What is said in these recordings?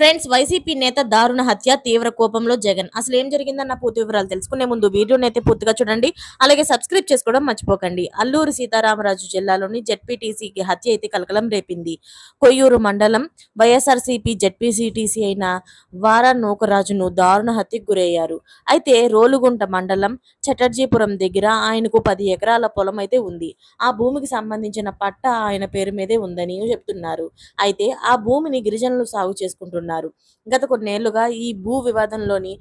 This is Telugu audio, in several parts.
ఫ్రెండ్స్, వైసీపీ నేత దారుణ హత్య, తీవ్ర కోపంలో జగన్. అసలు ఏం జరిగిందన్న పూర్తి వివరాలు తెలుసుకునే ముందు వీడియోని అయితే పూర్తిగా చూడండి. అలాగే సబ్స్క్రైబ్ చేసుకోవడం మర్చిపోకండి. అల్లూరు సీతారామరాజు జిల్లాలోని జెడ్పీటీసీకి హత్య అయితే కలకలం రేపింది. కొయ్యూరు మండలం వైఎస్ఆర్సీపీ జెడ్పీసీటీసీ అయిన వారా నూకరాజును దారుణ హత్యకు గురయ్యారు. అయితే రోలుగుంట మండలం చటర్జీపురం దగ్గర ఆయనకు 10 ఎకరాల పొలం అయితే ఉంది. ఆ భూమికి సంబంధించిన పట్ట ఆయన పేరు మీదే ఉందని చెప్తున్నారు. అయితే ఆ భూమిని గిరిజనులు సాగు చేసుకుంటున్నారు. గత కొన్నేళ్లుగా ఈ భూ వివాదంలోని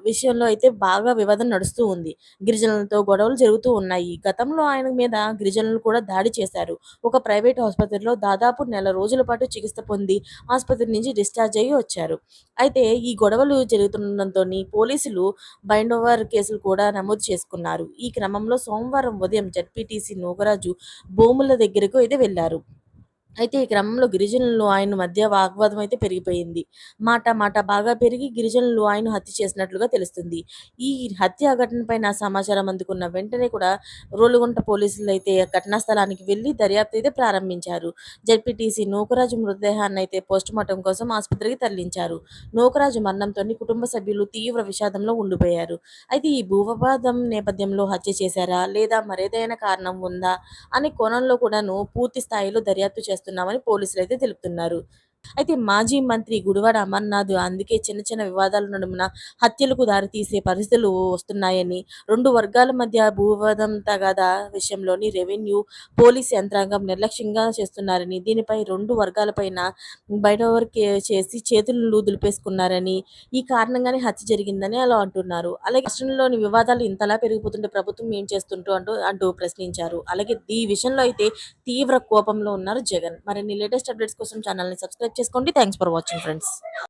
విషయంలో అయితే బాగా వివాదం నడుస్తూ ఉంది. గిరిజనులతో గొడవలు జరుగుతూ ఉన్నాయి. గతంలో ఆయన మీద గిరిజనులు కూడా దాడి చేశారు. ఒక ప్రైవేట్ ఆసుపత్రిలో దాదాపు నెల రోజుల పాటు చికిత్స పొంది ఆసుపత్రి నుంచి డిశ్చార్జ్ అయ్యి వచ్చారు. అయితే ఈ గొడవలు జరుగుతుండటంతో పోలీసులు బైండ్ ఓవర్ కేసులు కూడా నమోదు చేసుకున్నారు. ఈ క్రమంలో సోమవారం ఉదయం జడ్పీటీసీ నూకరాజు భూముల దగ్గరకు అయితే వెళ్లారు. అయితే ఈ క్రమంలో గిరిజనులు ఆయన మధ్య వాగ్వాదం అయితే పెరిగిపోయింది. మాట బాగా పెరిగి గిరిజనులు ఆయన హత్య చేసినట్లుగా తెలుస్తుంది. ఈ హత్య ఘటనపైన సమాచారం అందుకున్న వెంటనే కూడా రోలుగుంట పోలీసులు అయితే ఘటనా స్థలానికి వెళ్లి దర్యాప్తు అయితే ప్రారంభించారు. జెడ్పీటీసీ నూకరాజు మృతదేహాన్ని అయితే పోస్టుమార్టం కోసం ఆసుపత్రికి తరలించారు. నూకరాజు మరణంతో కుటుంబ సభ్యులు తీవ్ర విషాదంలో ఉండిపోయారు. అయితే ఈ భూవివాదం నేపథ్యంలో హత్య చేశారా లేదా మరేదైనా కారణం ఉందా అనే కోణంలో కూడాను పూర్తి స్థాయిలో దర్యాప్తు చేస్తున్నామని పోలీసులు అయితే తెలుపుతున్నారు. అయితే మాజీ మంత్రి గుడివాడ అమర్నాథ్ అందుకే చిన్న చిన్న వివాదాల నడుమున హత్యలకు దారితీసే పరిస్థితులు వస్తున్నాయని, రెండు వర్గాల మధ్య భూవివాదం తగాదా విషయంలోని రెవెన్యూ, పోలీస్ యంత్రాంగం నిర్లక్ష్యంగా చేస్తున్నారని, దీనిపై రెండు వర్గాలపైన బైండోవర్ చేసి చేతులు దులిపేసుకున్నారని, ఈ కారణంగానే హత్య జరిగిందని అలా అంటున్నారు. అలాగే రాష్ట్రంలోని వివాదాలు ఇంతలా పెరిగిపోతుంటే ప్రభుత్వం ఏం చేస్తుంటూ అంటూ అంటూ ప్రశ్నించారు. అలాగే ఈ విషయంలో అయితే తీవ్ర కోపంలో ఉన్నారు జగన్. మరిన్ని లేటెస్ట్ అప్డేట్స్ కోసం ఛానల్ని సబ్స్క్రైబ్ చేసుకోండి. Thanks for watching friends.